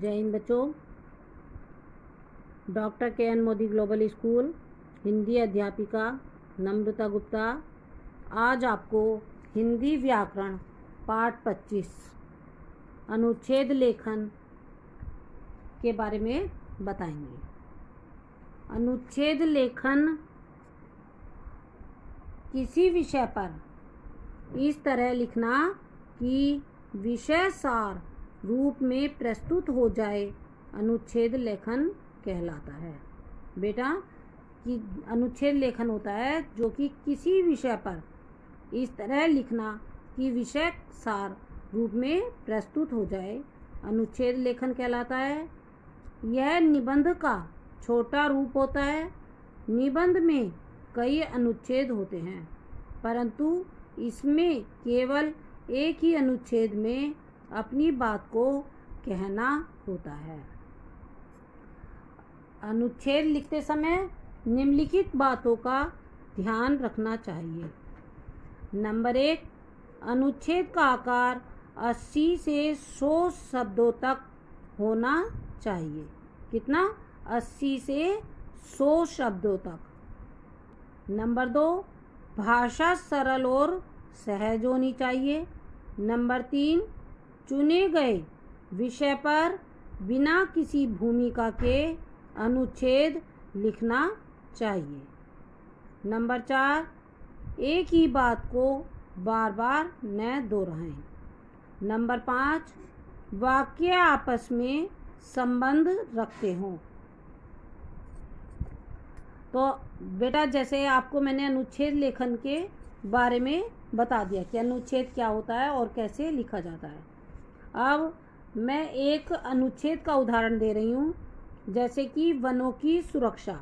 जय हिंद बच्चों। Doctor K. N.. Modi global school Hindi अध्यापिका नम्रता गुप्ता आज आपको हिंदी व्याकरण पाठ 25 अनुच्छेद लेखन के बारे में बताएंगे। अनुच्छेद लेखन किसी विषय पर इस तरह लिखना कि विषय सार रूप में प्रस्तुत हो जाए अनुच्छेद लेखन कहलाता है। बेटा कि अनुच्छेद लेखन होता है जो कि किसी विषय पर इस तरह लिखना कि विषय सार रूप में प्रस्तुत हो जाए अनुच्छेद लेखन कहलाता है। यह निबंध का छोटा रूप होता है। निबंध में कई अनुच्छेद होते हैं परंतु इसमें केवल एक ही अनुच्छेद में अपनी बात को कहना होता है। अनुच्छेद लिखते समय निम्नलिखित बातों का ध्यान रखना चाहिए। नंबर 1, अनुच्छेद का आकार 80 से 100 शब्दों तक होना चाहिए। कितना? 80 से 100 शब्दों तक। नंबर 2, भाषा सरल और सहज होनी चाहिए। नंबर 3, चुने गए विषय पर बिना किसी भूमिका के अनुच्छेद लिखना चाहिए। नंबर 4, एक ही बात को बार बार न दोहराएं। नंबर 5, वाक्य आपस में संबंध रखते हों। तो बेटा जैसे आपको मैंने अनुच्छेद लेखन के बारे में बता दिया कि अनुच्छेद क्या होता है और कैसे लिखा जाता है। अब मैं एक अनुच्छेद का उदाहरण दे रही हूँ, जैसे कि वनों की सुरक्षा।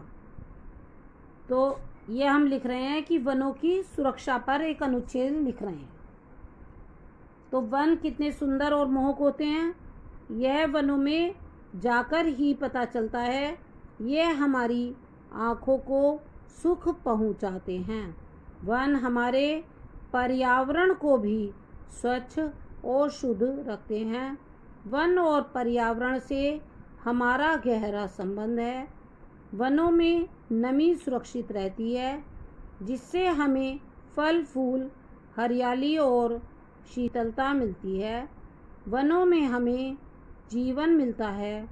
तो ये हम लिख रहे हैं कि वनों की सुरक्षा पर एक अनुच्छेद लिख रहे हैं। तो वन कितने सुंदर और मोहक होते हैं, यह वनों में जाकर ही पता चलता है। यह हमारी आँखों को सुख पहुँचाते हैं। वन हमारे पर्यावरण को भी स्वच्छ और शुद्ध रखते हैं। वन और पर्यावरण से हमारा गहरा संबंध है। वनों में नमी सुरक्षित रहती है जिससे हमें फल फूल, हरियाली और शीतलता मिलती है। वनों में हमें जीवन मिलता है।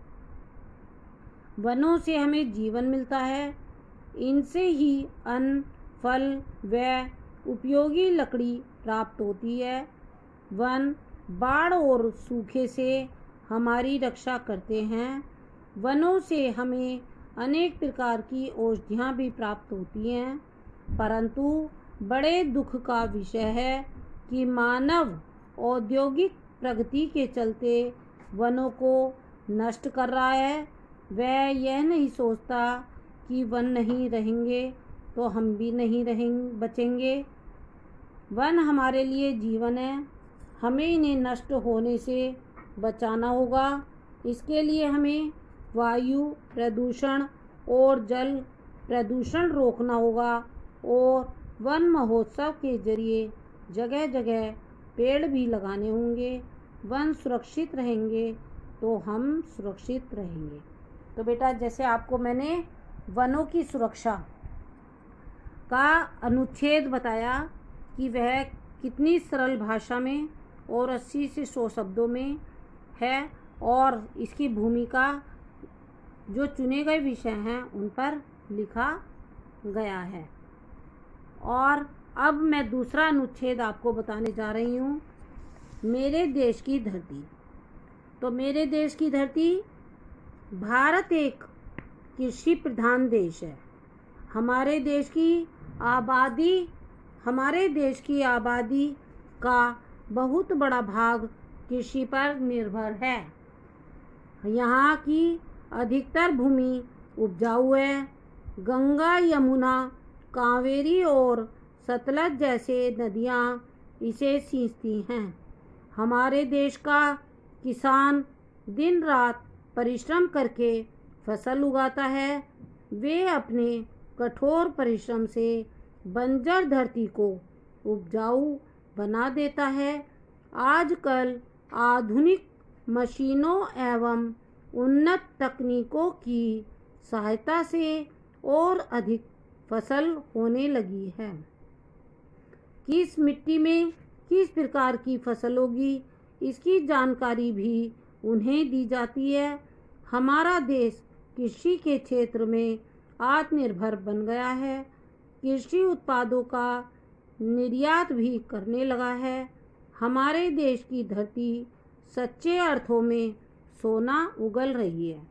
वनों से हमें जीवन मिलता है। इनसे ही अन्न, फल व उपयोगी लकड़ी प्राप्त होती है। वन बाढ़ और सूखे से हमारी रक्षा करते हैं। वनों से हमें अनेक प्रकार की औषधियाँ भी प्राप्त होती हैं। परंतु बड़े दुख का विषय है कि मानव औद्योगिक प्रगति के चलते वनों को नष्ट कर रहा है। वह यह नहीं सोचता कि वन नहीं रहेंगे तो हम भी नहीं बचेंगे। वन हमारे लिए जीवन है। हमें इन्हें नष्ट होने से बचाना होगा। इसके लिए हमें वायु प्रदूषण और जल प्रदूषण रोकना होगा और वन महोत्सव के जरिए जगह जगह पेड़ भी लगाने होंगे। वन सुरक्षित रहेंगे तो हम सुरक्षित रहेंगे। तो बेटा जैसे आपको मैंने वनों की सुरक्षा का अनुच्छेद बताया कि वह कितनी सरल भाषा में और 80 से 100 शब्दों में है और इसकी भूमिका जो चुने गए विषय हैं उन पर लिखा गया है। और अब मैं दूसरा अनुच्छेद आपको बताने जा रही हूँ, मेरे देश की धरती। तो मेरे देश की धरती, भारत एक कृषि प्रधान देश है। हमारे देश की आबादी का बहुत बड़ा भाग कृषि पर निर्भर है। यहाँ की अधिकतर भूमि उपजाऊ है। गंगा, यमुना, कावेरी और सतलज जैसे नदियाँ इसे सींचती हैं। हमारे देश का किसान दिन रात परिश्रम करके फसल उगाता है। वे अपने कठोर परिश्रम से बंजर धरती को उपजाऊ बना देता है। आजकल आधुनिक मशीनों एवं उन्नत तकनीकों की सहायता से और अधिक फसल होने लगी है। किस मिट्टी में किस प्रकार की फसल होगी, इसकी जानकारी भी उन्हें दी जाती है। हमारा देश कृषि के क्षेत्र में आत्मनिर्भर बन गया है। कृषि उत्पादों का निर्यात भी करने लगा है। हमारे देश की धरती सच्चे अर्थों में सोना उगल रही है।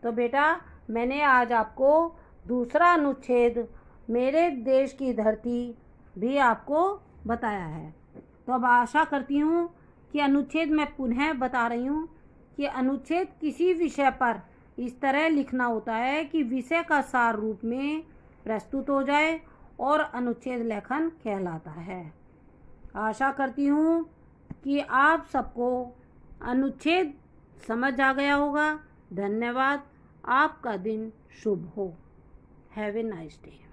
तो बेटा, मैंने आज आपको दूसरा अनुच्छेद मेरे देश की धरती भी आपको बताया है। तो अब आशा करती हूँ कि अनुच्छेद मैं पुनः बता रही हूँ कि अनुच्छेद किसी विषय पर इस तरह लिखना होता है कि विषय का सार रूप में प्रस्तुत हो जाए और अनुच्छेद लेखन कहलाता है। आशा करती हूँ कि आप सबको अनुच्छेद समझ आ गया होगा। धन्यवाद। आपका दिन शुभ हो। Have a nice day.